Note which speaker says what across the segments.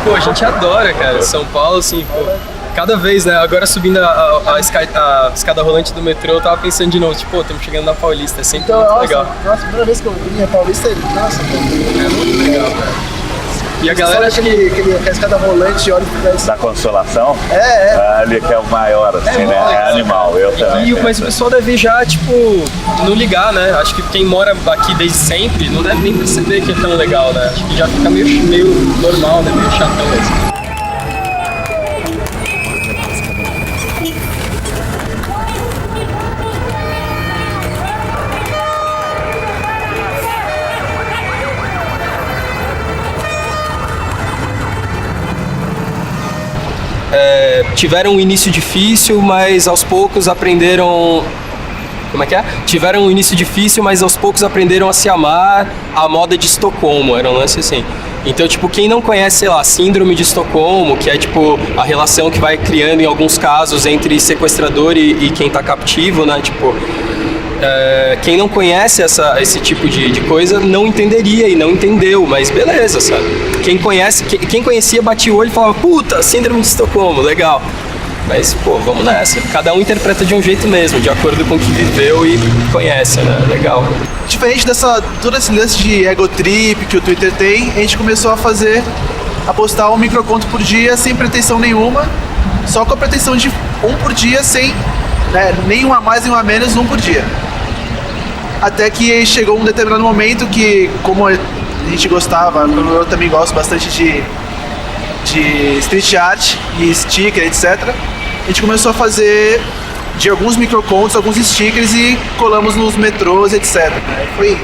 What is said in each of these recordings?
Speaker 1: Pô, a gente adora, cara. São Paulo, assim, pô, cada vez, né? Agora subindo a escada rolante do metrô, eu tava pensando de novo, tipo, pô, estamos chegando na Paulista, é sempre muito legal.
Speaker 2: Nossa, a primeira vez que eu vim a Paulista, nossa,
Speaker 1: É muito legal, cara. E a galera acha que
Speaker 2: aquela escada rolante, olha que
Speaker 3: Da Consolação?
Speaker 2: É.
Speaker 3: Ali que é o maior, assim, né? É animal, eu também.
Speaker 1: Mas o pessoal deve já, tipo, não ligar, né? Acho que quem mora aqui desde sempre não deve nem perceber que é tão legal, né? Acho que já fica meio normal, né? Meio chatão assim. Tiveram um início difícil, mas aos poucos aprenderam... Como é que é? Tiveram um início difícil, mas aos poucos aprenderam a se amar. A moda de Estocolmo, era um lance assim. Então, tipo, quem não conhece, sei lá, Síndrome de Estocolmo, que é, tipo, a relação que vai criando em alguns casos entre sequestrador e quem tá captivo, né? Tipo... quem não conhece esse tipo de coisa não entenderia e não entendeu, mas beleza, sabe? Quem conhecia batia o olho e falava, puta, Síndrome de Estocolmo, legal. Mas, pô, vamos nessa. Cada um interpreta de um jeito mesmo, de acordo com o que viveu e conhece, né? Legal.
Speaker 2: Diferente todo esse lance de ego trip que o Twitter tem, a gente começou a postar um microconto por dia sem pretensão nenhuma, só com a pretensão de um por dia sem, né, nem um a mais nem um a menos, um por dia. Até que chegou um determinado momento que, como a gente gostava, como eu também gosto bastante de street art e sticker, etc., a gente começou a fazer de alguns microcontos, alguns stickers e colamos nos metrôs, etc. Foi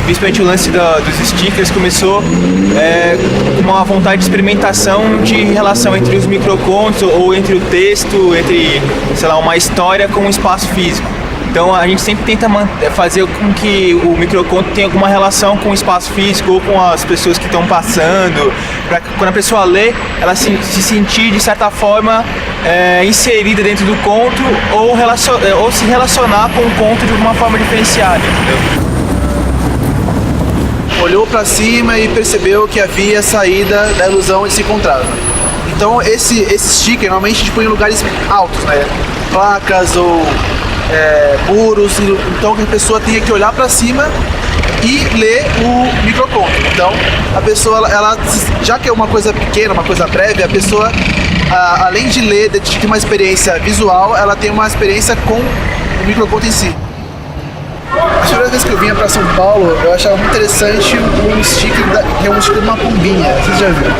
Speaker 4: principalmente o lance dos stickers começou com uma vontade de experimentação de relação entre os microcontos ou entre o texto, entre, sei lá, uma história com um espaço físico. Então a gente sempre tenta fazer com que o microconto tenha alguma relação com o espaço físico ou com as pessoas que estão passando, para quando a pessoa lê, ela se sentir de certa forma inserida dentro do conto ou se relacionar com o conto de uma forma diferenciada, entendeu?
Speaker 2: Olhou para cima e percebeu que havia saída da ilusão onde se encontrava. Então esse sticker normalmente a gente põe em lugares altos, né? Placas ou muros, então que a pessoa tenha que olhar para cima e ler o microconto. Então a pessoa, ela, já que é uma coisa pequena, uma coisa breve, a pessoa, além de ler, de ter uma experiência visual, ela tem uma experiência com o microconto em si. A primeira vez que eu vinha para São Paulo, eu achava muito interessante um sticker de uma pombinha. Vocês já viram?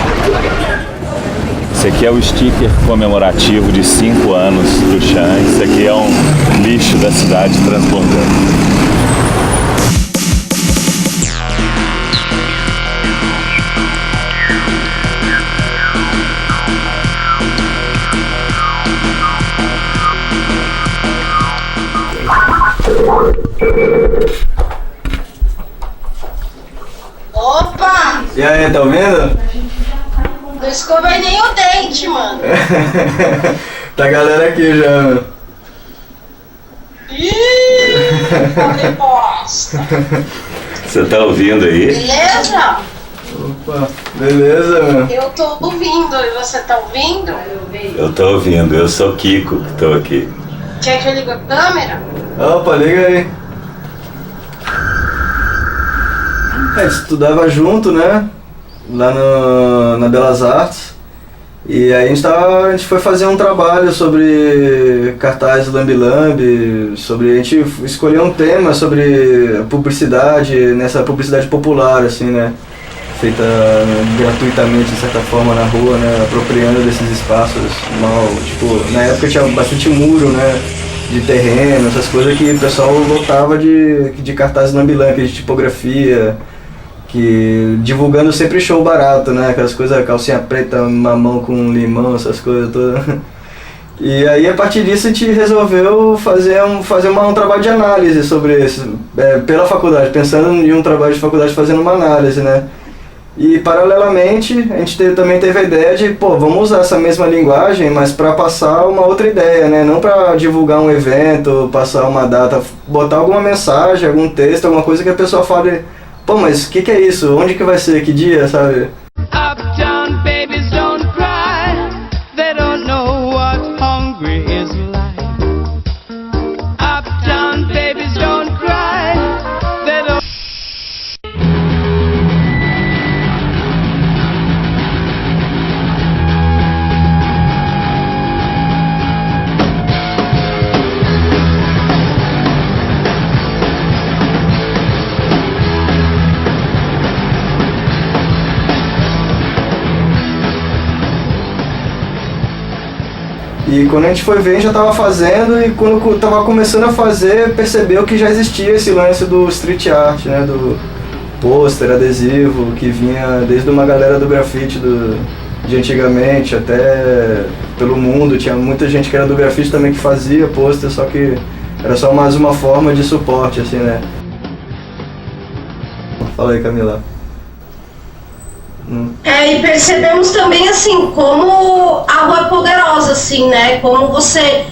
Speaker 3: Esse aqui é o sticker comemorativo de 5 anos do Chan. Esse aqui é um lixo da cidade transbordando.
Speaker 5: Opa!
Speaker 4: E aí, tá ouvindo?
Speaker 5: Não escovei nem o dente, mano.
Speaker 4: Tá a galera aqui já, mano.
Speaker 5: Ih, falei bosta.
Speaker 3: Você tá ouvindo aí?
Speaker 5: Beleza?
Speaker 4: Opa, beleza, mano.
Speaker 5: Eu tô ouvindo e você tá ouvindo?
Speaker 3: Eu tô ouvindo, eu sou Kiko que tô aqui.
Speaker 5: Quer que eu ligue a câmera?
Speaker 4: Opa, liga aí. Estudava junto, né? Lá na Belas Artes. E aí a gente foi fazer um trabalho sobre cartaz lambe-lambe, a gente escolheu um tema sobre publicidade, nessa publicidade popular, assim, né? Feita gratuitamente, de certa forma, na rua, né? Apropriando desses espaços mal, tipo, na época tinha bastante muro, né? De terreno, essas coisas que o pessoal lotava de cartaz lambe-lambe, de tipografia, que divulgando sempre show barato, né? Aquelas coisas, calcinha preta, mamão com limão, essas coisas todas. E aí, a partir disso, a gente resolveu fazer um trabalho de análise sobre isso, pela faculdade, pensando em um trabalho de faculdade fazendo uma análise, né? E, paralelamente, a gente também teve a ideia de, vamos usar essa mesma linguagem, mas para passar uma outra ideia, né? Não para divulgar um evento, passar uma data, botar alguma mensagem, algum texto, alguma coisa que a pessoa fale, mas o que é isso? Onde que vai ser? Que dia, sabe?
Speaker 6: Uptown babies don't cry, they don't know what hungry is like. Uptown babies don't cry, they don't.
Speaker 4: E quando a gente foi ver, a gente já estava fazendo, e quando estava começando a fazer, percebeu que já existia esse lance do street art, né? Do pôster, adesivo, que vinha desde uma galera do grafite de antigamente até pelo mundo. Tinha muita gente que era do grafite também que fazia pôster, só que era só mais uma forma de suporte, assim, né? Fala aí, Camila.
Speaker 5: E percebemos também, assim, como a rua é poderosa, assim, né? Como você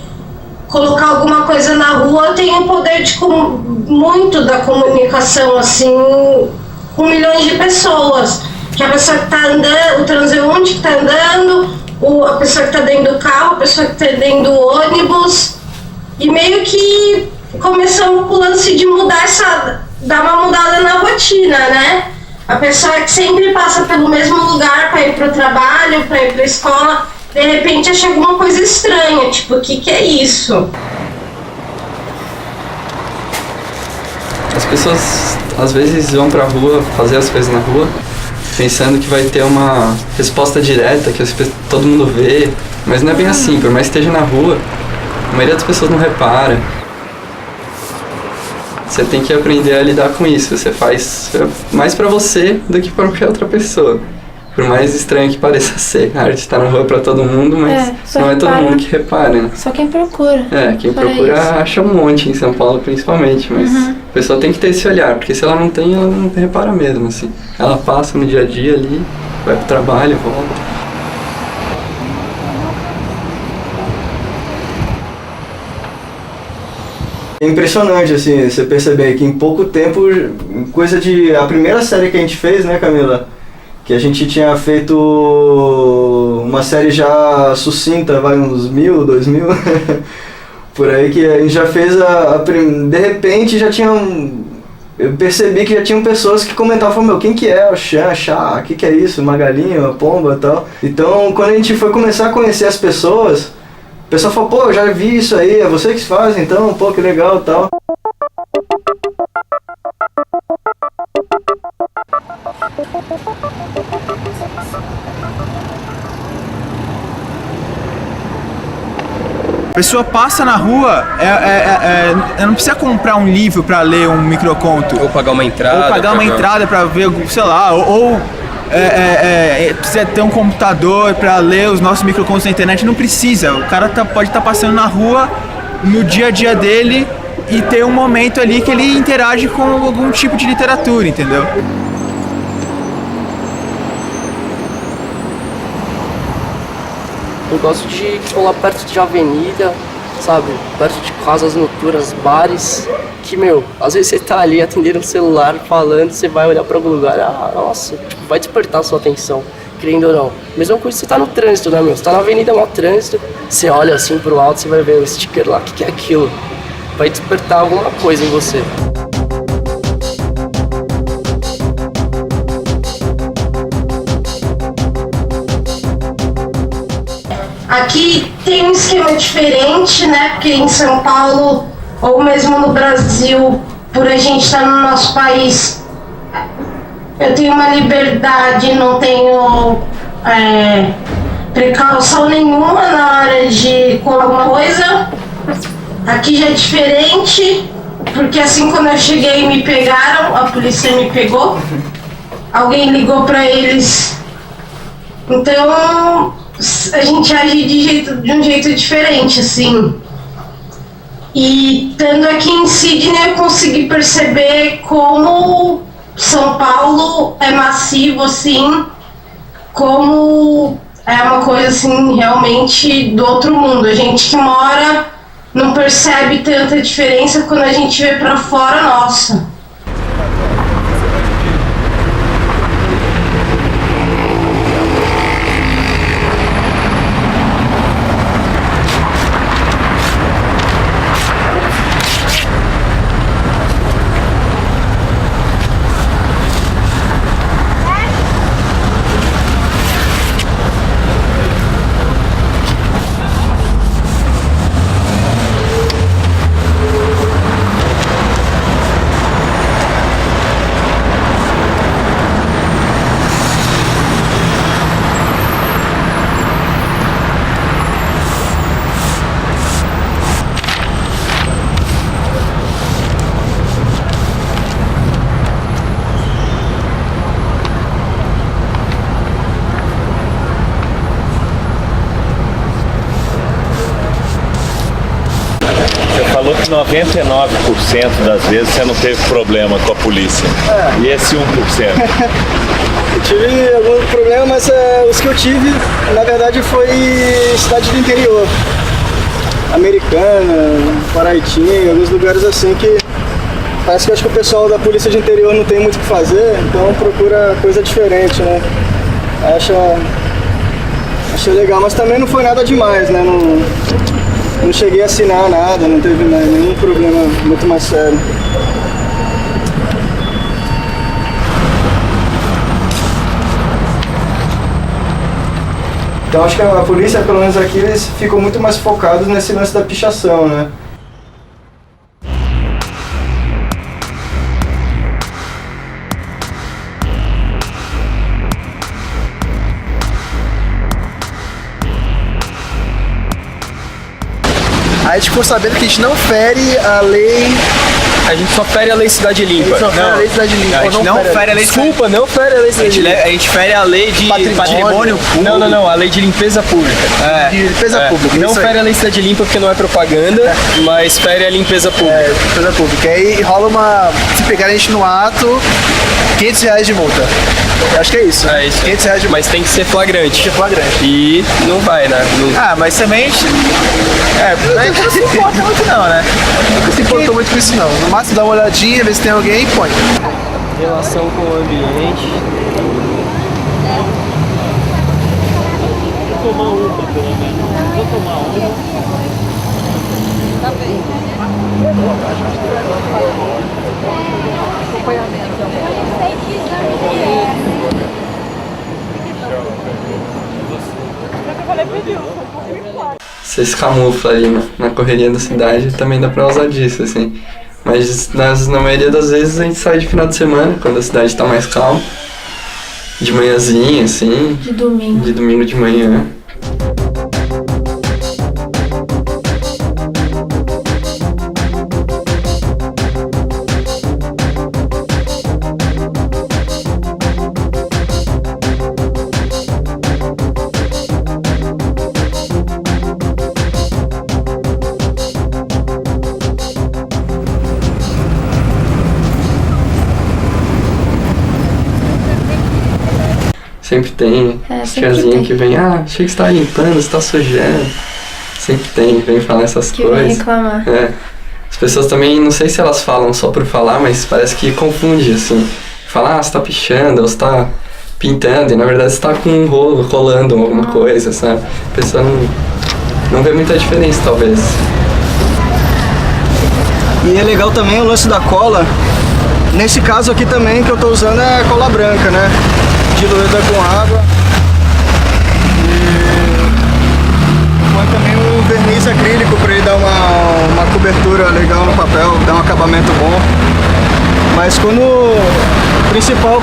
Speaker 5: colocar alguma coisa na rua tem o poder de muito da comunicação, assim, com milhões de pessoas. Que a pessoa que tá andando, o transeunte que tá andando, a pessoa que tá dentro do carro, a pessoa que tá dentro do ônibus. E meio que começamos com o lance de dar uma mudada na rotina, né? A pessoa que sempre passa pelo mesmo lugar para ir pro trabalho, para ir pra escola, de repente acha alguma coisa estranha, tipo, o que é isso?
Speaker 7: As pessoas às vezes vão pra rua fazer as coisas na rua, pensando que vai ter uma resposta direta, que todo mundo vê, mas não é bem assim, por mais que esteja na rua, a maioria das pessoas não repara. Você tem que aprender a lidar com isso. Você faz mais pra você do que pra qualquer outra pessoa. Por mais estranho que pareça ser. A arte tá na rua pra todo mundo, mas não é todo mundo que repara, né?
Speaker 8: Só quem procura.
Speaker 7: Quem procura acha um monte, em São Paulo principalmente, mas a pessoa tem que ter esse olhar, porque se ela não tem, ela não repara mesmo, assim. Ela passa no dia a dia ali, vai pro trabalho, volta.
Speaker 4: É impressionante, assim, você perceber que em pouco tempo, a primeira série que a gente fez, né, Camila? Que a gente tinha feito uma série já sucinta, uns 1.000, 2.000, por aí, que a gente já fez de repente já eu percebi que já tinham pessoas que comentavam, quem que é o Chan, Chá, o que é isso, uma galinha, uma pomba e tal. Então, quando a gente foi começar a conhecer as pessoas, o pessoal falou, eu já vi isso aí, é você que faz então, que legal e tal.
Speaker 2: A pessoa passa na rua, não precisa comprar um livro para ler um microconto.
Speaker 1: Ou pagar uma entrada.
Speaker 2: Ou pagar uma entrada para ver, sei lá, precisa ter um computador para ler os nossos microcontos na internet. Não precisa, o cara pode estar passando na rua no dia a dia dele e ter um momento ali que ele interage com algum tipo de literatura, entendeu?
Speaker 9: Eu gosto de colar perto de avenida, sabe? Perto de casas noturnas, bares. Que, às vezes você tá ali atendendo o celular, falando, você vai olhar pra algum lugar, nossa, vai despertar a sua atenção, querendo ou não. Mesma coisa, você tá no trânsito, né, Você tá na avenida, no trânsito, você olha assim pro alto, você vai ver o sticker lá, o que é aquilo? Vai despertar alguma coisa em você.
Speaker 5: Aqui tem um esquema diferente, né? Porque em São Paulo, ou mesmo no Brasil, por a gente estar no nosso país, eu tenho uma liberdade, não tenho precaução nenhuma na hora de colar alguma coisa. Aqui já é diferente, porque assim quando eu cheguei me pegaram, a polícia me pegou, alguém ligou pra eles. Então, a gente age de um jeito diferente, assim. E estando aqui em Sydney eu consegui perceber como São Paulo é massivo, assim, como é uma coisa, assim, realmente do outro mundo. A gente que mora não percebe tanta diferença quando a gente vê pra fora, nossa.
Speaker 3: Falou que 99% das vezes você não teve problema com a polícia. E esse 1%?
Speaker 4: Eu tive algum problema, mas os que eu tive, na verdade, foi cidade do interior. Americana, Paraitinga, alguns lugares assim que parece que acho que o pessoal da polícia de interior não tem muito o que fazer, então procura coisa diferente, né? Achei legal, mas também não foi nada demais, né? Não cheguei a assinar nada, não teve nenhum problema muito mais sério. Então acho que a polícia, pelo menos aqui, eles ficam muito mais focados nesse lance da pichação, né?
Speaker 2: Aí a gente ficou sabendo que a gente não fere a lei.
Speaker 1: A gente só fere a lei Cidade Limpa.
Speaker 2: Só fere a lei Cidade Limpa.
Speaker 8: A gente não fere a lei.
Speaker 1: Desculpa, não fere a lei Cidade Limpa.
Speaker 8: A gente fere a lei de patrimônio público.
Speaker 1: Não, a lei de limpeza pública.
Speaker 2: De limpeza pública.
Speaker 1: Não fere a lei Cidade Limpa porque não é propaganda, mas fere a limpeza pública.
Speaker 2: Limpeza pública. Aí rola uma. Se pegar a gente no ato, R$500 de multa. Eu acho que é isso.
Speaker 1: É isso.
Speaker 2: R$500 de multa.
Speaker 1: Mas tem que ser flagrante.
Speaker 2: Flagrante.
Speaker 1: E não vai, né?
Speaker 8: Mas também a gente não se importa muito não, né?
Speaker 2: Não se importou muito com isso não. No máximo dá uma olhadinha, ver se tem alguém e põe.
Speaker 9: Relação com o ambiente.
Speaker 3: Vou tomar uma, pelo menos. Vou tomar uma.
Speaker 10: Tá bem.
Speaker 7: Você se camufla ali na correria da cidade, também dá pra usar disso, assim. Mas na maioria das vezes a gente sai de final de semana, quando a cidade tá mais calma. De manhãzinha, assim.
Speaker 10: De domingo.
Speaker 7: De domingo de manhã. Sempre tem tiazinha que vem, achei que você tá limpando, você tá sujando. Sempre tem, vem falar essas coisas.
Speaker 10: Vem reclamar.
Speaker 7: As pessoas também, não sei se elas falam só por falar, mas parece que confunde, assim. Fala, você tá pichando, ou você tá pintando, e na verdade você tá com um rolo, rolando alguma coisa, sabe? A pessoa não vê muita diferença, talvez.
Speaker 4: E é legal também o lance da cola. Nesse caso aqui também que eu tô usando é cola branca, né? Diluída com água. E põe também um verniz acrílico para ele dar uma cobertura legal no papel, dar um acabamento bom. Mas principal,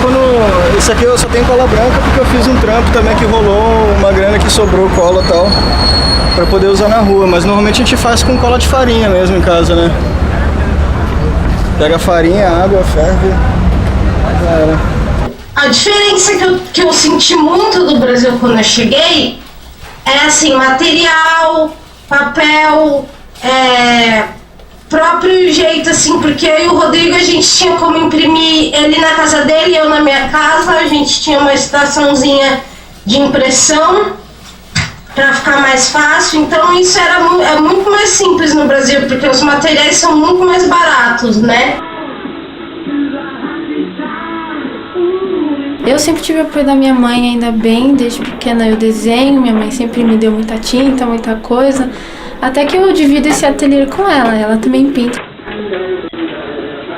Speaker 4: isso aqui eu só tenho cola branca porque eu fiz um trampo também que rolou uma grana que sobrou cola e tal, para poder usar na rua. Mas normalmente a gente faz com cola de farinha mesmo em casa, né? Pega a farinha, água, ferve. Já era.
Speaker 5: A diferença que eu senti muito do Brasil quando eu cheguei é assim, material, papel, próprio jeito, assim, porque eu e o Rodrigo, a gente tinha como imprimir ele na casa dele e eu na minha casa, a gente tinha uma estaçãozinha de impressão para ficar mais fácil, então isso é muito mais simples no Brasil, porque os materiais são muito mais baratos, né?
Speaker 11: Eu sempre tive apoio da minha mãe, ainda bem, desde pequena eu desenho, minha mãe sempre me deu muita tinta, muita coisa, até que eu divido esse ateliê com ela também pinta.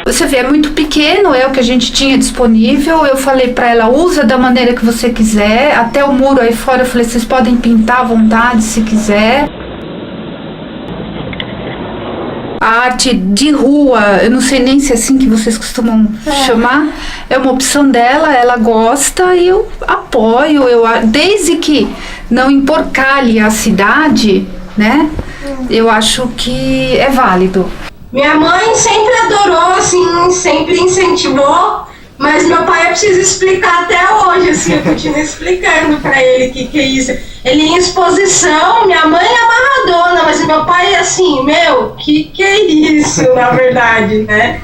Speaker 12: Você vê, é muito pequeno, é o que a gente tinha disponível, eu falei pra ela, usa da maneira que você quiser, até o muro aí fora eu falei, vocês podem pintar à vontade se quiser. A arte de rua, eu não sei nem se é assim que vocês costumam chamar, é uma opção dela, ela gosta e eu apoio, desde que não emporcalhe a cidade, né, eu acho que é válido.
Speaker 5: Minha mãe sempre adorou, assim, sempre incentivou, mas meu pai eu preciso explicar até hoje, assim, eu continuo explicando pra ele o que é isso. Ele em exposição, minha mãe é amarradona, mas meu pai é assim, meu, que é isso, na verdade, né?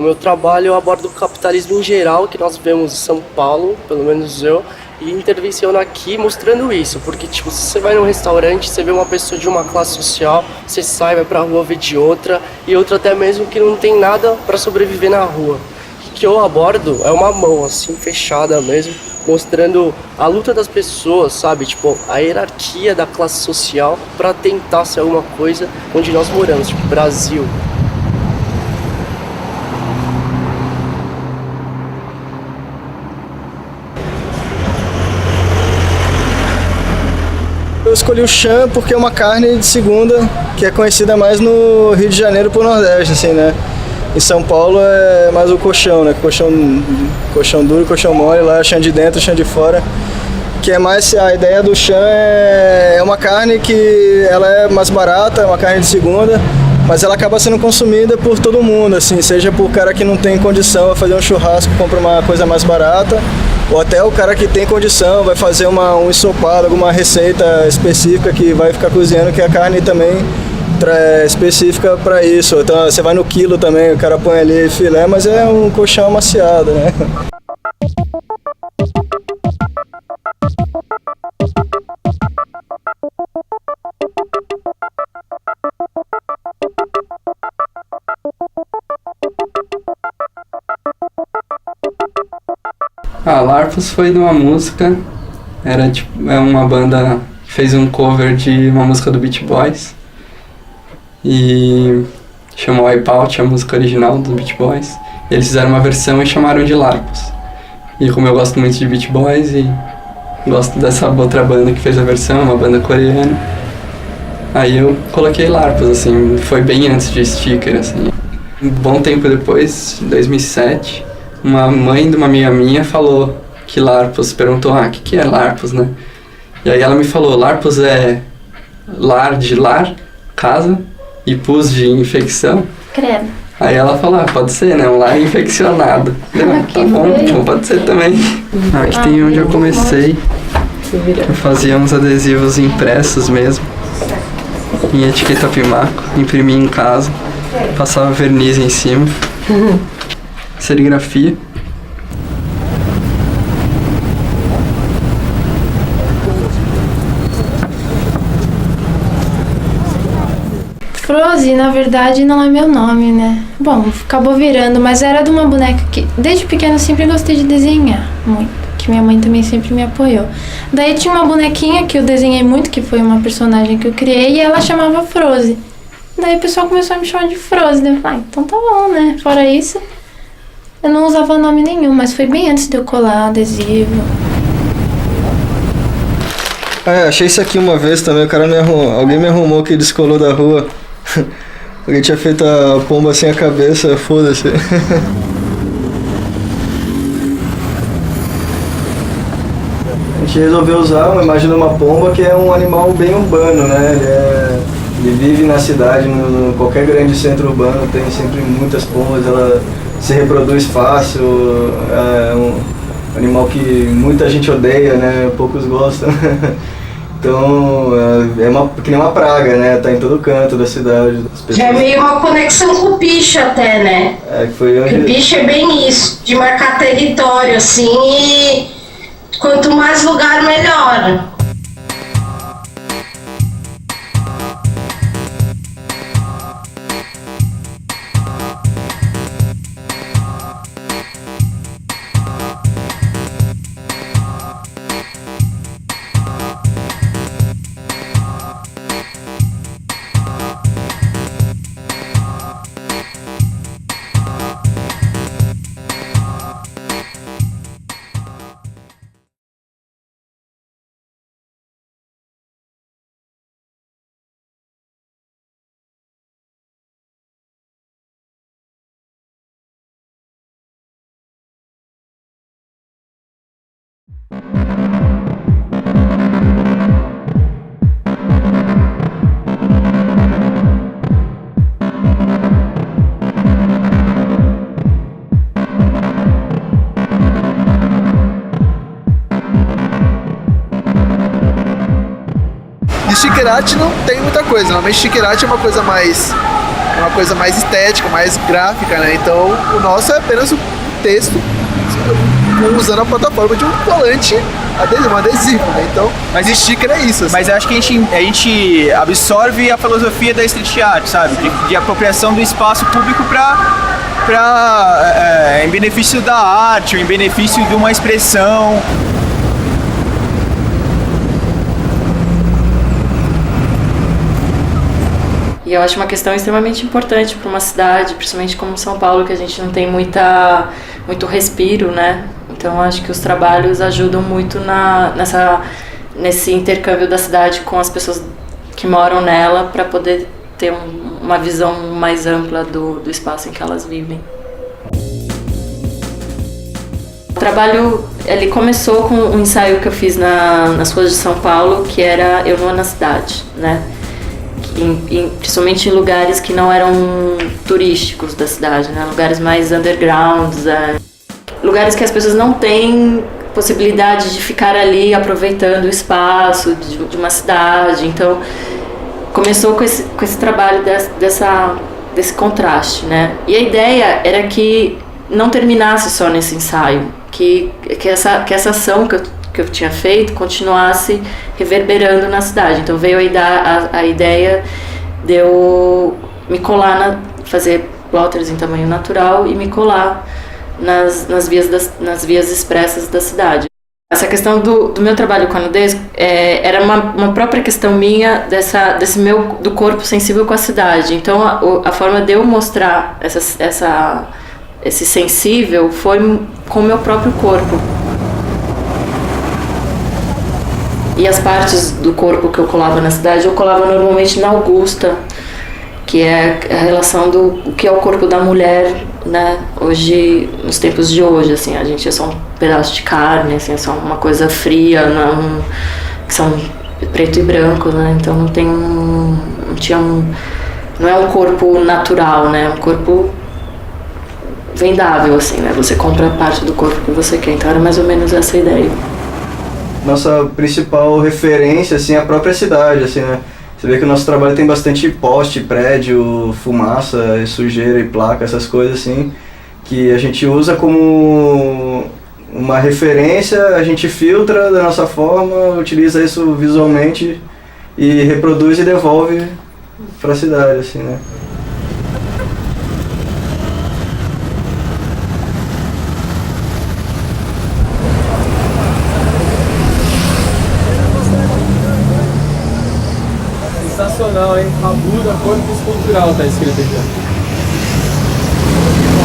Speaker 9: No meu trabalho eu abordo o capitalismo em geral que nós vemos em São Paulo, pelo menos eu, e intervenciono aqui mostrando isso, porque tipo, se você vai num restaurante, você vê uma pessoa de uma classe social, você sai, vai pra rua, vê de outra, e outra até mesmo que não tem nada pra sobreviver na rua. O que eu abordo é uma mão assim, fechada mesmo, mostrando a luta das pessoas, sabe, tipo, a hierarquia da classe social pra tentar ser alguma coisa onde nós moramos, tipo, Brasil.
Speaker 4: Eu escolhi o chã porque é uma carne de segunda que é conhecida mais no Rio de Janeiro pro Nordeste, assim, né? Em São Paulo é mais o colchão, né? Colchão duro, colchão mole, lá é chã de dentro, chã de fora. Que é mais, a ideia do chã é uma carne que ela é mais barata, é uma carne de segunda, mas ela acaba sendo consumida por todo mundo, assim, seja por cara que não tem condição de fazer um churrasco, compra uma coisa mais barata, ou até o cara que tem condição vai fazer um ensopado, alguma receita específica que vai ficar cozinhando, que a carne também é específica para isso. Então você vai no quilo também, o cara põe ali filé, mas é um colchão amaciado, né?
Speaker 7: Larpos foi de uma música, é uma banda que fez um cover de uma música do Beach Boys e chamou Wipeout, a música original do Beach Boys. Eles fizeram uma versão e chamaram de Larpos. E como eu gosto muito de Beach Boys e gosto dessa outra banda que fez a versão, uma banda coreana, aí eu coloquei Larpos, assim, foi bem antes de Sticker, assim. Um bom tempo depois, em 2007, uma mãe de uma amiga minha falou que Larpos, perguntou, o que é Larpos, né? E aí ela me falou, Larpos é lar de lar, casa, e pus de infecção.
Speaker 11: Credo.
Speaker 7: Aí ela falou, pode ser, né? Um lar infeccionado. Tá bom, pode ser também. Aqui tem onde eu comecei. Eu fazia uns adesivos impressos mesmo, em etiqueta Pimaco, imprimia em casa, passava verniz em cima. Serigrafia.
Speaker 11: Frozen, na verdade, não é meu nome, né? Bom, acabou virando, mas era de uma boneca que desde pequena eu sempre gostei de desenhar muito, que minha mãe também sempre me apoiou. Daí tinha uma bonequinha que eu desenhei muito, que foi uma personagem que eu criei, e ela chamava Frozen. Daí o pessoal começou a me chamar de Frozen, eu falei, então tá bom, né? Fora isso, eu não usava nome nenhum, mas foi bem antes de eu colar adesivo.
Speaker 4: Achei isso aqui uma vez também, alguém me arrumou que descolou da rua. Alguém tinha feito a pomba sem a cabeça, foda-se. A gente resolveu usar uma imagem de uma pomba que é um animal bem urbano, né? Ele vive na cidade, qualquer grande centro urbano tem sempre muitas pombas, ela se reproduz fácil, é um animal que muita gente odeia, né? Poucos gostam. Então, que nem uma praga, né? Tá em todo canto da cidade.
Speaker 5: Já é meio uma conexão com o bicho até, né?
Speaker 4: Foi onde...
Speaker 5: Porque o bicho é bem isso, de marcar território, assim, e quanto mais lugar, melhor.
Speaker 2: E sticker-art não tem muita coisa, normalmente sticker-art é uma coisa mais estética, mais gráfica, né? Então o nosso é apenas um texto usando a plataforma de um colante um adesivo, né? Então, mas sticker é isso. Assim.
Speaker 8: Mas eu acho que a gente absorve a filosofia da street art, sabe? De apropriação do espaço público em benefício da arte, ou em benefício de uma expressão.
Speaker 13: E eu acho uma questão extremamente importante para uma cidade, principalmente como São Paulo, que a gente não tem muito respiro, né? Então acho que os trabalhos ajudam muito nesse intercâmbio da cidade com as pessoas que moram nela, para poder ter uma visão mais ampla do espaço em que elas vivem. O trabalho ele começou com um ensaio que eu fiz nas ruas de São Paulo, que era Eu Nua na Cidade, né? Principalmente em lugares que não eram turísticos da cidade, né? Lugares mais undergrounds, lugares que as pessoas não têm possibilidade de ficar ali aproveitando o espaço de uma cidade. Então começou com esse trabalho desse contraste, né? E a ideia era que não terminasse só nesse ensaio, que essa ação que eu tinha feito continuasse reverberando na cidade. Então veio a ideia de eu me colar, fazer plotters em tamanho natural e me colar nas vias expressas da cidade. Essa questão do meu trabalho com a nudez era uma própria questão minha do corpo sensível com a cidade. Então a forma de eu mostrar esse sensível foi com o meu próprio corpo. E as partes do corpo que eu colava na cidade, eu colava normalmente na Augusta, que é a relação do que é o corpo da mulher, né? Hoje, nos tempos de hoje, assim, a gente é só um pedaço de carne, assim, é só uma coisa fria, que são preto e branco, né? Então não é um corpo natural, né? É um corpo vendável, assim, né? Você compra a parte do corpo que você quer. Então era mais ou menos essa a ideia.
Speaker 4: Nossa principal referência, assim, é a própria cidade, assim, né? Você vê que o nosso trabalho tem bastante poste, prédio, fumaça, sujeira e placa, essas coisas assim, que a gente usa como uma referência, a gente filtra da nossa forma, utiliza isso visualmente e reproduz e devolve pra cidade, assim, né?
Speaker 1: Sensacional, hein? Rabura Corpus Cultural, tá escrito aqui.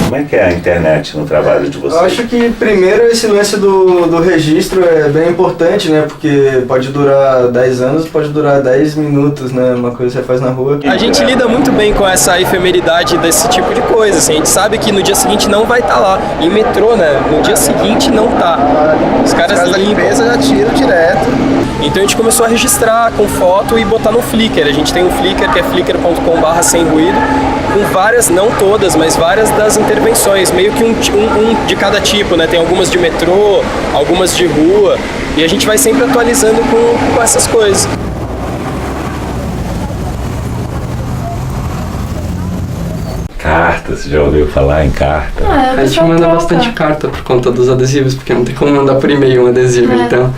Speaker 3: Como é que é a internet no trabalho de vocês?
Speaker 4: Eu acho que primeiro esse lance do registro é bem importante, né? Porque pode durar 10 anos, pode durar 10 minutos, né? Uma coisa que você faz na rua.
Speaker 1: A gente lida muito bem com essa efemeridade desse tipo de coisa, assim. A gente sabe que no dia seguinte não vai estar lá. Em metrô, né? No dia seguinte não tá. Os caras
Speaker 2: da limpeza já tiram direto.
Speaker 1: Então a gente começou a registrar com foto e botar no Flickr. A gente tem um Flickr que é flickr.com/sem ruído, com várias, não todas, mas várias das intervenções, meio que um de cada tipo, né? Tem algumas de metrô, algumas de rua, e a gente vai sempre atualizando com essas coisas.
Speaker 3: Carta, você já ouviu falar em carta?
Speaker 7: A gente manda bastante carta por conta dos adesivos, porque não tem como mandar por e-mail um adesivo, então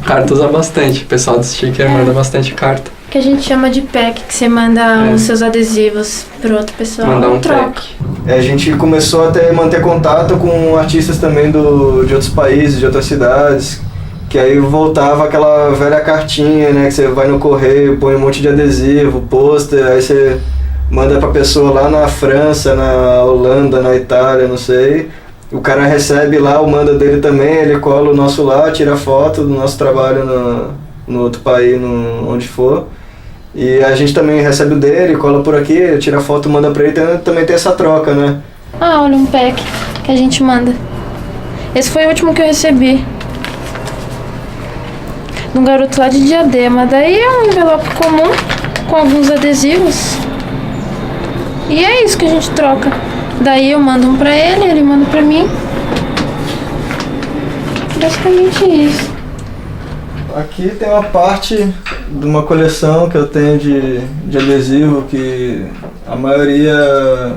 Speaker 7: carta usa bastante. O pessoal do sticker manda bastante carta.
Speaker 11: Que a gente chama de pack, que você manda os seus adesivos pro outro pessoal.
Speaker 7: Mandar um
Speaker 11: troca.
Speaker 7: pack.
Speaker 4: A gente começou até a manter contato com artistas também de outros países, de outras cidades, que aí voltava aquela velha cartinha, né, que você vai no correio, põe um monte de adesivo, pôster, aí você manda pra pessoa lá na França, na Holanda, na Itália, não sei. O cara recebe lá o manda dele também, ele cola o nosso lá, tira foto do nosso trabalho no outro país, onde for. E a gente também recebe o dele, cola por aqui, tira foto, manda pra ele, também tem essa troca, né?
Speaker 11: Ah, olha um pack que a gente manda. Esse foi o último que eu recebi. De um garoto lá de Diadema. Daí é um envelope comum, com alguns adesivos. E é isso que a gente troca. Daí eu mando um pra ele, ele manda pra mim. Basicamente isso.
Speaker 4: Aqui tem uma parte de uma coleção que eu tenho de adesivo, que a maioria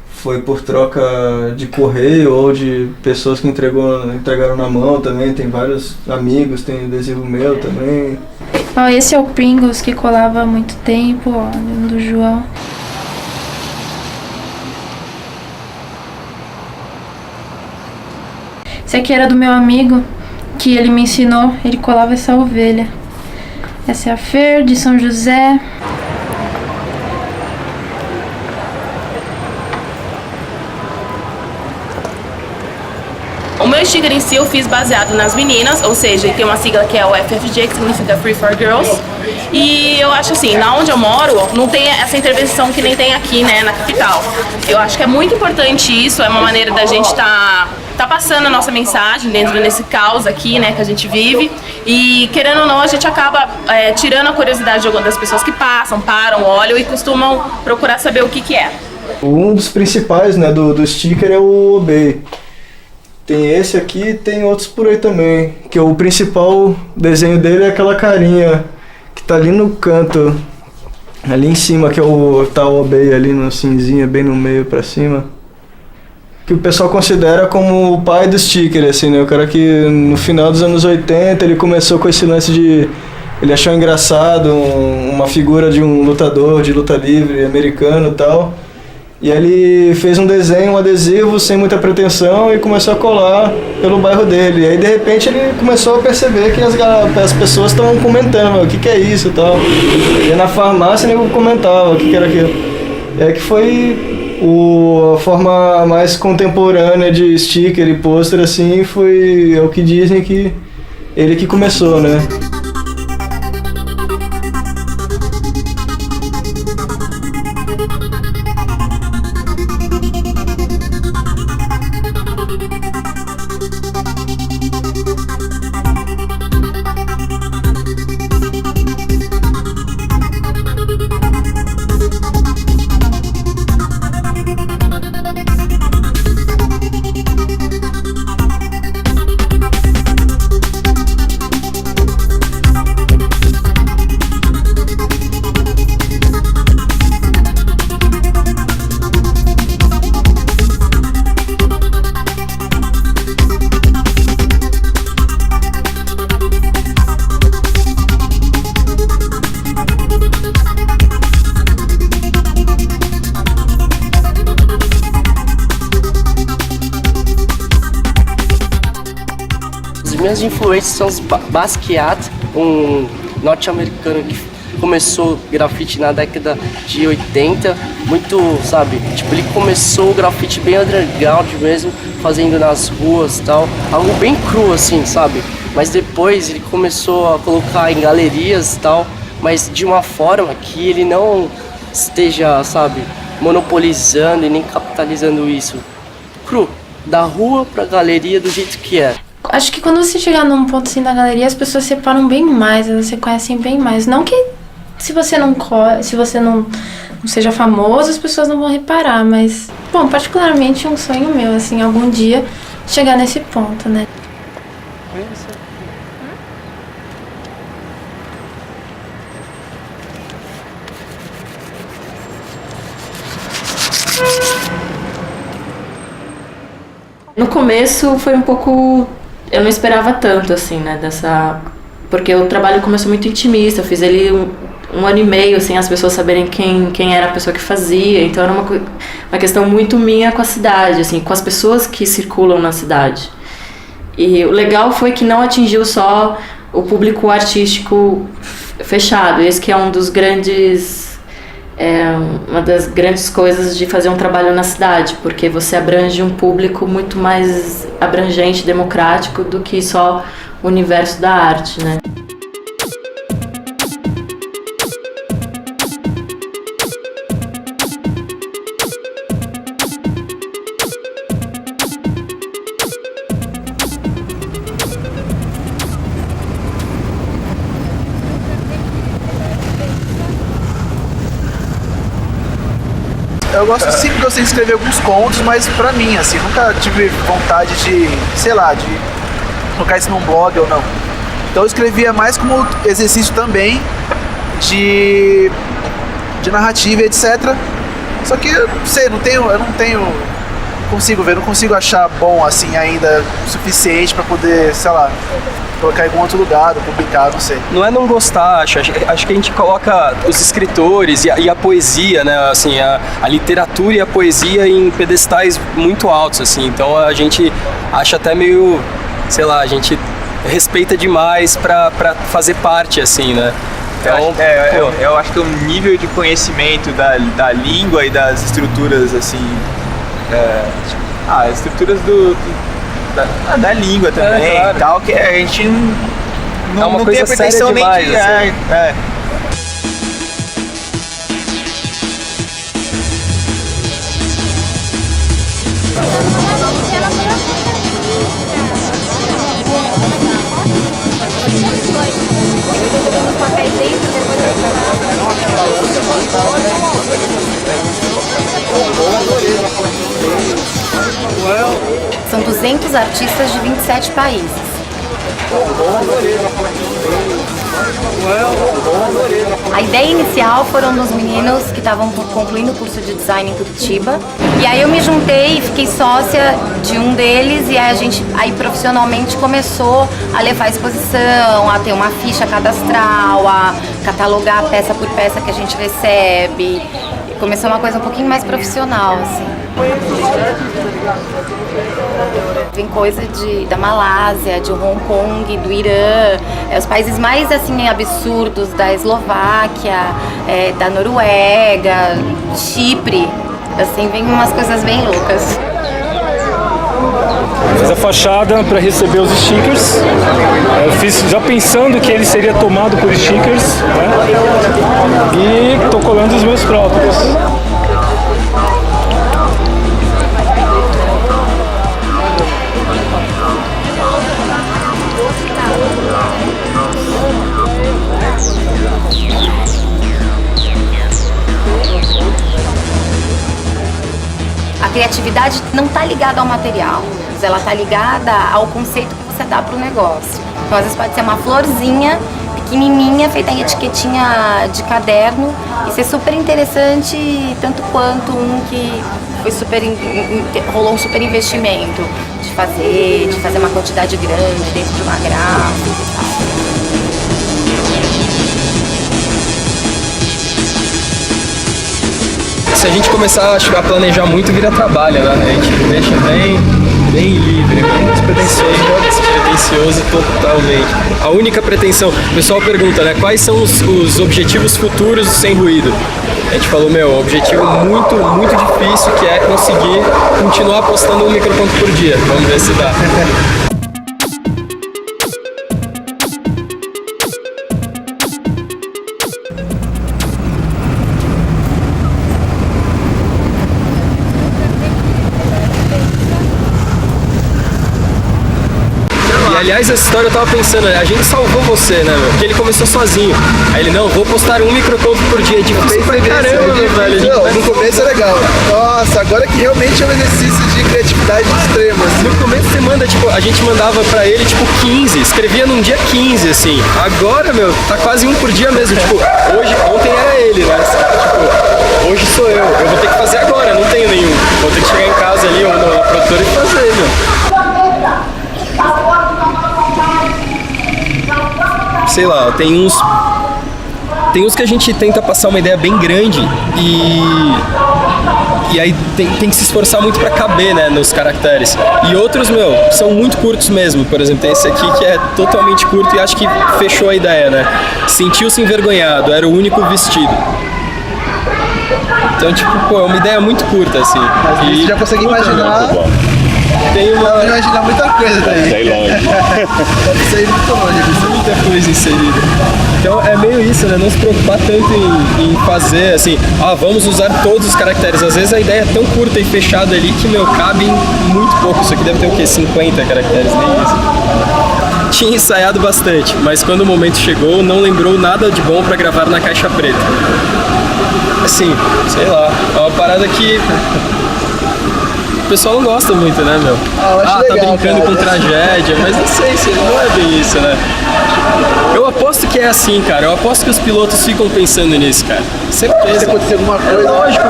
Speaker 4: foi por troca de correio ou de pessoas que entregaram na mão também. Tem vários amigos, tem adesivo meu também.
Speaker 11: Ó, esse é o Pringles que colava há muito tempo, ó, do João. Esse aqui era do meu amigo, que ele me ensinou, ele colava essa ovelha. Essa é a Fer, de São José.
Speaker 14: O meu sticker em si eu fiz baseado nas meninas, ou seja, tem uma sigla que é o FFG, que significa Free for Girls. E eu acho assim, na onde eu moro, não tem essa intervenção que nem tem aqui, né, na capital. Eu acho que é muito importante isso, é uma maneira da gente tá passando a nossa mensagem dentro desse caos aqui, né, que a gente vive. E querendo ou não, a gente acaba tirando a curiosidade de algumas das pessoas que passam, param, olham e costumam procurar saber o que é.
Speaker 4: Um dos principais, né, do sticker é o Obey. Tem esse aqui e tem outros por aí também. Que o principal desenho dele é aquela carinha que tá ali no canto, ali em cima, que é o Obey ali no cinzinha, bem no meio pra cima. Que o pessoal considera como o pai do sticker, assim, né? O cara que no final dos anos 80 ele começou com esse lance de... Ele achou engraçado uma figura de um lutador de luta livre americano e tal. E ele fez um desenho, um adesivo sem muita pretensão e começou a colar pelo bairro dele. E aí de repente ele começou a perceber que as pessoas estão comentando o que é isso e tal. E na farmácia ele comentava o que era aquilo. E aí que foi a forma mais contemporânea de sticker e pôster, assim, é o que dizem que ele que começou, né?
Speaker 9: minhas influências são os Basquiat, um norte-americano que começou grafite na década de 80, muito, sabe, tipo, ele começou o grafite bem underground mesmo, fazendo nas ruas e tal, algo bem cru assim, sabe, mas depois ele começou a colocar em galerias e tal, mas de uma forma que ele não esteja, sabe, monopolizando e nem capitalizando isso, cru, da rua pra galeria do jeito que é.
Speaker 11: Acho que quando você chegar num ponto assim da galeria, as pessoas separam bem mais, elas se conhecem bem mais. Não que se você não seja famoso, as pessoas não vão reparar, mas, bom, particularmente um sonho meu, assim, algum dia chegar nesse ponto, né?
Speaker 13: No começo foi um pouco... Eu não esperava tanto, assim, né, porque o trabalho começou muito intimista, eu fiz ele um ano e meio, sem as pessoas saberem quem era a pessoa que fazia, então era uma questão muito minha com a cidade, assim, com as pessoas que circulam na cidade. E o legal foi que não atingiu só o público artístico fechado, esse que é um dos grandes... uma das grandes coisas de fazer um trabalho na cidade, porque você abrange um público muito mais abrangente, democrático, do que só o universo da arte, né?
Speaker 2: Eu sempre gostei de escrever alguns contos, mas pra mim, assim, nunca tive vontade de, sei lá, de colocar isso num blog ou não. Então eu escrevia mais como exercício também de narrativa, etc. Só que, não sei, eu não consigo achar bom, assim, ainda o suficiente pra poder, sei lá, colocar em algum outro lugar, ou publicar, não sei.
Speaker 1: Não é não gostar, acho que a gente coloca os escritores e a poesia, né, assim, a literatura e a poesia em pedestais muito altos, assim, então a gente acha até meio, sei lá, a gente respeita demais pra fazer parte, assim, né. Então,
Speaker 8: eu acho que o nível de conhecimento da língua e das estruturas, assim, as estruturas da língua também, claro. E tal, que a gente não tem a pretensão nem de...
Speaker 15: São 200 artistas de 27 países. A ideia inicial foram dos meninos que estavam concluindo o curso de design em Curitiba. E aí eu me juntei e fiquei sócia de um deles, e aí profissionalmente começou a levar a exposição, a ter uma ficha cadastral, a catalogar peça por peça que a gente recebe. Começou uma coisa um pouquinho mais profissional, assim. Tem coisa da Malásia, de Hong Kong, do Irã, os países mais assim absurdos, da Eslováquia, da Noruega, Chipre, assim, vem umas coisas bem loucas.
Speaker 16: Fiz a fachada para receber os stickers. Eu fiz já pensando que ele seria tomado por stickers, né? E estou colando os meus próprios.
Speaker 15: A criatividade não está ligada ao material, ela está ligada ao conceito que você dá para o negócio. Então, às vezes pode ser uma florzinha pequenininha, feita em etiquetinha de caderno, e ser super interessante, tanto quanto um que rolou um super investimento de fazer uma quantidade grande dentro de uma gráfica e tal.
Speaker 1: Se a gente começar a planejar muito, vira trabalho, né? A gente deixa bem bem livre, mano. Despretensioso totalmente. A única pretensão, o pessoal pergunta, né? Quais são os objetivos futuros do Sem Ruído? A gente falou, um objetivo muito, muito difícil, que é conseguir continuar postando um microponto por dia. Vamos ver se dá. E aliás, essa história eu tava pensando, a gente salvou você, né, meu? Porque ele começou sozinho. Aí ele, não, vou postar um microconto por dia. É difícil pra caramba, velho.
Speaker 2: Não, no começo é legal. Nossa, agora que realmente é um exercício de criatividade extrema. Assim.
Speaker 1: No começo você manda, a gente mandava pra ele, 15. Escrevia num dia 15, assim. Agora, tá quase um por dia mesmo. Ontem era ele, né? Hoje sou eu. Eu vou ter que fazer agora, não tenho nenhum. Vou ter que chegar em casa ali ou na produtora e fazer, Sei lá, tem uns que a gente tenta passar uma ideia bem grande e aí tem que se esforçar muito pra caber, né, nos caracteres. E outros, são muito curtos mesmo. Por exemplo, tem esse aqui que é totalmente curto e acho que fechou a ideia, né? Sentiu-se envergonhado, era o único vestido. Então, é uma ideia muito curta, assim.
Speaker 2: Mas você já consegue imaginar... Pode imaginar muita coisa daí.
Speaker 3: Sei longe.
Speaker 2: Deve sair muito longe,
Speaker 1: muita coisa inserida. Então é meio isso, né? Não se preocupar tanto em fazer assim, vamos usar todos os caracteres. Às vezes a ideia é tão curta e fechada ali que, cabe em muito pouco. Isso aqui deve ter o quê? 50 caracteres, nem isso. Tinha ensaiado bastante, mas quando o momento chegou, não lembrou nada de bom pra gravar na caixa preta. Assim, sei lá, é uma parada que... O pessoal não gosta muito, né,
Speaker 2: tá
Speaker 1: legal, brincando com tragédia, mas não sei se não é bem isso, né? Eu aposto que é assim, cara. Eu aposto que os pilotos ficam pensando nisso, cara. Certeza.
Speaker 2: Se acontecer alguma coisa...
Speaker 1: É lógico,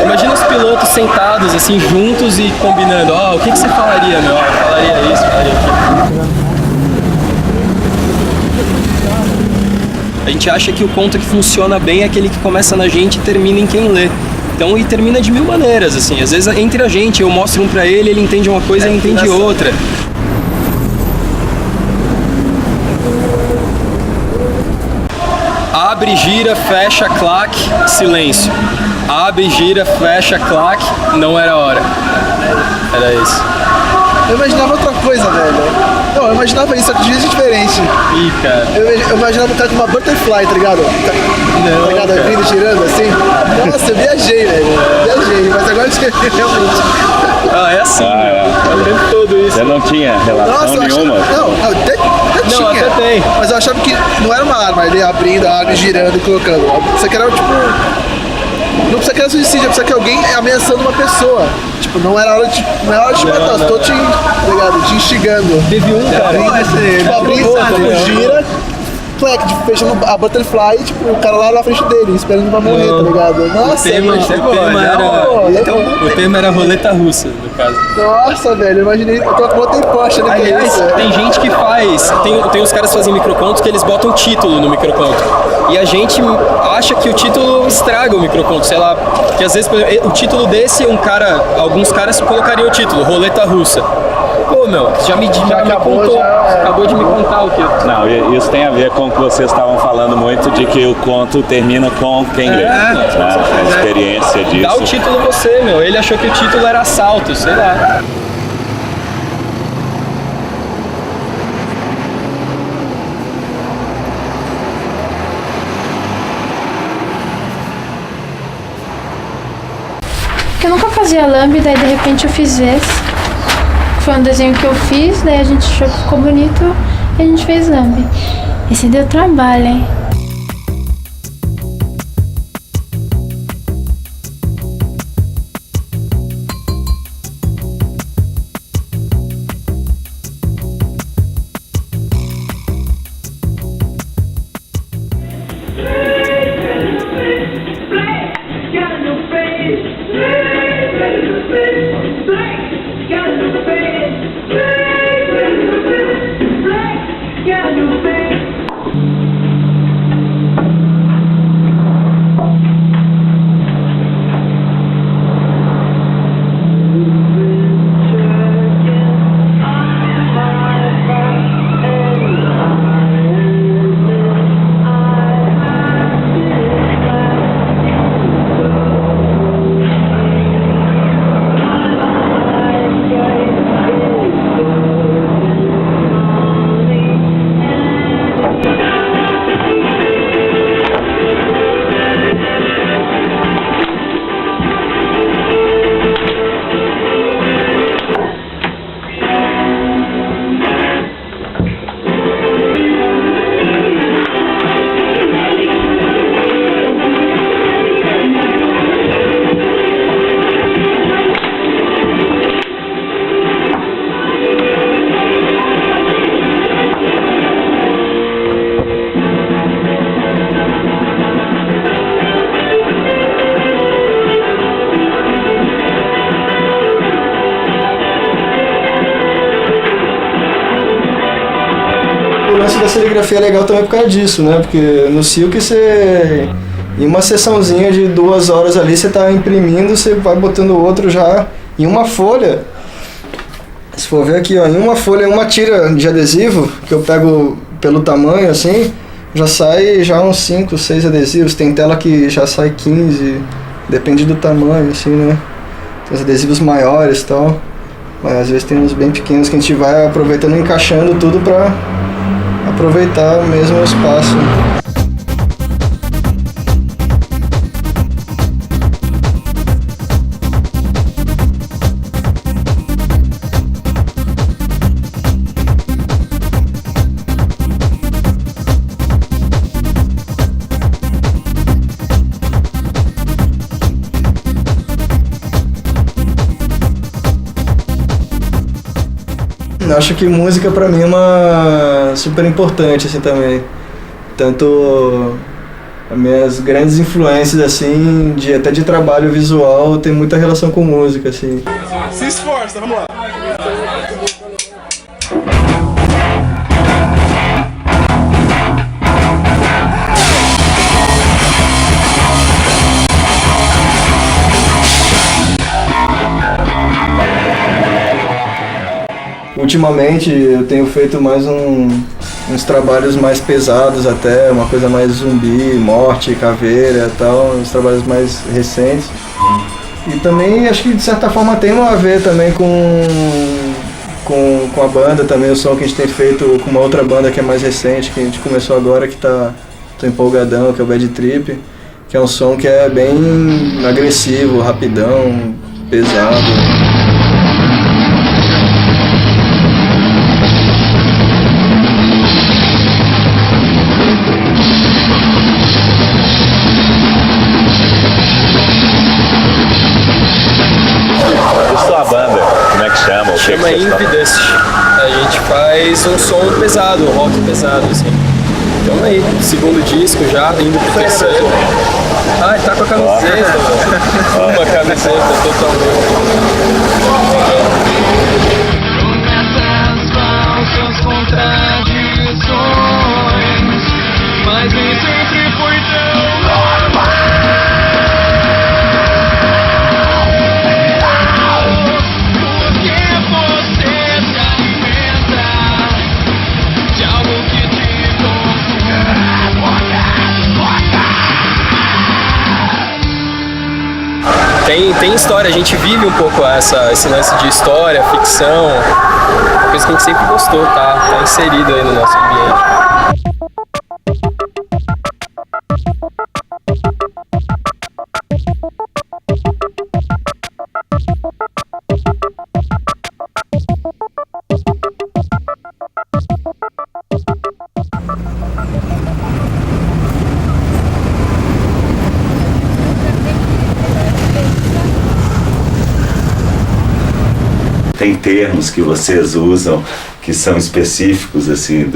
Speaker 1: Imagina os pilotos sentados, assim, juntos e combinando. O que você falaria, Eu falaria isso, falaria aquilo. A gente acha que o conto que funciona bem é aquele que começa na gente e termina em quem lê. Então, e termina de mil maneiras, assim. Às vezes, entre a gente, eu mostro um pra ele, ele entende uma coisa e entende outra. Abre, gira, fecha, claque, silêncio. Abre, gira, fecha, claque, não era hora. Era isso.
Speaker 2: Eu imaginava outra coisa, velho. Não, eu imaginava isso, só que de jeito diferente.
Speaker 1: Ih, cara.
Speaker 2: Eu imaginava um cara com uma butterfly, tá ligado?
Speaker 1: Não,
Speaker 2: tá ligado? Vindo, girando assim. Nossa, eu viajei, velho. Mas agora eu realmente.
Speaker 1: É assim, é o tempo todo isso.
Speaker 3: Você não tinha relação nenhuma?
Speaker 2: Até tinha.
Speaker 1: Até tem.
Speaker 2: Mas eu achava que não era uma arma, ele abrindo a água e girando e colocando. Isso aqui era não precisa que era suicídio, precisa que alguém ameaçando uma pessoa. Não era hora de matar, eu tô te instigando.
Speaker 1: Teve um, cara.
Speaker 2: Abrindo, gira, fechando a butterfly e o cara lá na frente dele, esperando pra morrer, tá ligado? Nossa,
Speaker 1: o tema era roleta russa, no caso.
Speaker 2: Nossa, velho, eu imaginei, eu tô botando em poste, né?
Speaker 1: Aliás, tem gente que faz, tem uns caras que fazem microcontos que eles botam título no microconto. E a gente acha que o título estraga o microconto, sei lá, que às vezes, por exemplo, o título desse, alguns caras colocariam o título, roleta russa. Pô, acabou de me contar o que...
Speaker 3: Não, isso tem a ver com o que vocês estavam falando muito, de que o conto termina com quem lê. A experiência disso.
Speaker 1: Dá o título você, ele achou que o título era assalto, sei lá.
Speaker 11: Eu nunca fazia lambe, daí de repente eu fiz esse. Foi um desenho que eu fiz, daí a gente achou que ficou bonito e a gente fez lambe. Esse deu trabalho, hein?
Speaker 4: da serigrafia é legal também por causa disso, né? Porque no Silk você... Em uma sessãozinha de 2 horas ali, você tá imprimindo, você vai botando o outro já em uma folha. Se for ver aqui, ó, em uma folha, uma tira de adesivo, que eu pego pelo tamanho, assim, já sai já uns 5, 6 adesivos. Tem tela que já sai 15, depende do tamanho, assim, né? Tem os adesivos maiores e tal, mas às vezes tem uns bem pequenos que a gente vai aproveitando, encaixando tudo pra aproveitar mesmo o espaço. Acho que música pra mim é uma super importante assim também. Tanto as minhas grandes influências assim, até de trabalho visual, tem muita relação com música assim.
Speaker 17: Se esforça, vamos lá.
Speaker 4: Ultimamente eu tenho feito mais uns trabalhos mais pesados até, uma coisa mais zumbi, morte, caveira e tal, uns trabalhos mais recentes. E também acho que de certa forma tem a ver também com a banda também, o som que a gente tem feito com uma outra banda que é mais recente, que a gente começou agora, que tô empolgadão, que é o Bad Trip, que é um som que é bem agressivo, rapidão, pesado.
Speaker 1: Chama Invidust. A gente faz um som pesado, um rock pesado, assim. Então aí, segundo disco já, indo pro terceiro. Ah, ele tá com a camiseta, uma camiseta totalmente.
Speaker 6: Falsas contradições, mas nem sempre foi tão normal.
Speaker 1: Tem história, a gente vive um pouco esse lance de história, ficção, coisa que a gente sempre gostou, tá inserido aí no nosso ambiente.
Speaker 3: Tem termos que vocês usam que são específicos assim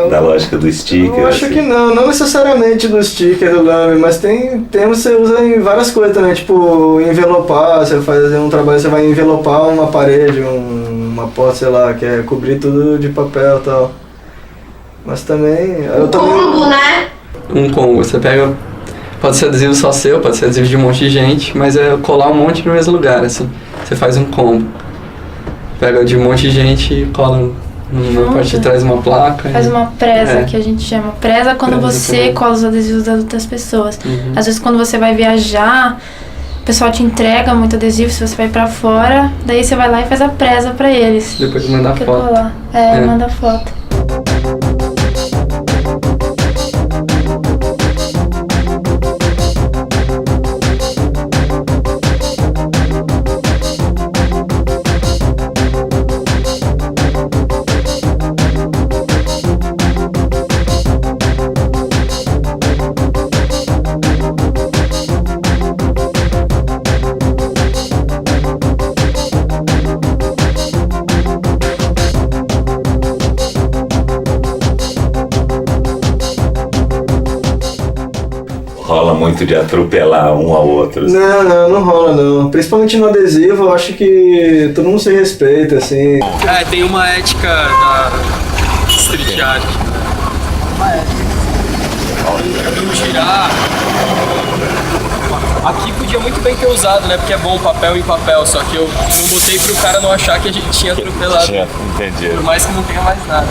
Speaker 3: da lógica do sticker?
Speaker 4: Eu acho
Speaker 3: assim?
Speaker 4: que não necessariamente do sticker, do Lamb, mas tem termos que você usa em várias coisas também, tipo envelopar, você faz um trabalho, você vai envelopar uma parede, uma porta, sei lá, que é cobrir tudo de papel e tal. Mas também...
Speaker 5: combo, né?
Speaker 7: Um combo, você pega... Pode ser adesivo só seu, pode ser adesivo de um monte de gente, mas é colar um monte no mesmo lugar, assim. Você faz um combo. Pega de um monte de gente e cola na parte de trás uma placa.
Speaker 11: Faz uma presa, que a gente chama. Presa quando você cola os adesivos das outras pessoas. Às vezes quando você vai viajar, o pessoal te entrega muito adesivo, se você vai pra fora, daí você vai lá e faz a presa pra eles.
Speaker 7: Depois manda foto.
Speaker 11: Colar. Manda foto.
Speaker 3: Rola muito de atropelar um ao outro. Assim.
Speaker 4: Não rola não. Principalmente no adesivo, eu acho que todo mundo se respeita, assim.
Speaker 1: Tem uma ética Street art. Tirar. Aqui podia muito bem ter usado, né? Porque é bom papel em papel, só que eu não botei pro cara não achar que a gente tinha atropelado.
Speaker 3: Entendi.
Speaker 1: Por mais que não tenha mais nada.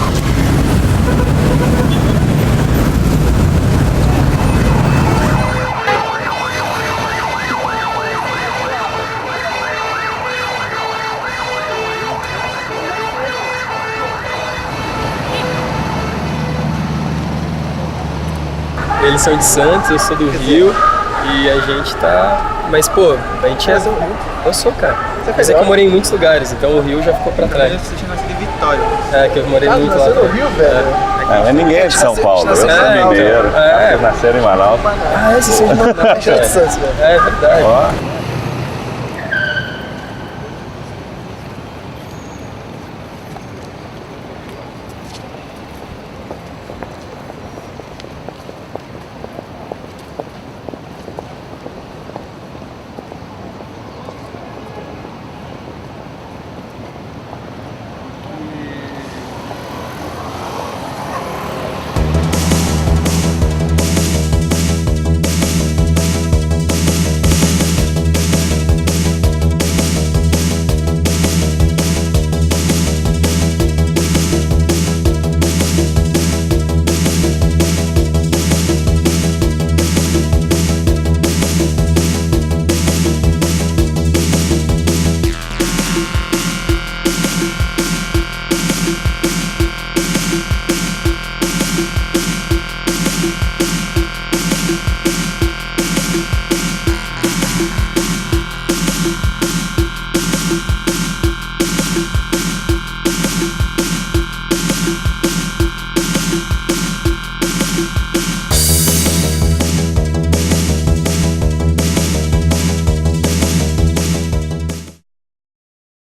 Speaker 1: Eles são de Santos, eu sou do Rio e a gente tá... Mas pô, a gente é... Eu sou, cara. Mas é que eu morei em muitos lugares, então o Rio já ficou pra trás.
Speaker 2: Você tinha nascido em Vitória.
Speaker 1: É, que eu morei muito lá.
Speaker 2: Você no Rio, velho?
Speaker 3: Mas ninguém é de São Paulo, eu sou mineiro. Vocês nasceram em Manaus.
Speaker 1: Ah, vocês são de Manaus. É verdade.
Speaker 3: Ó.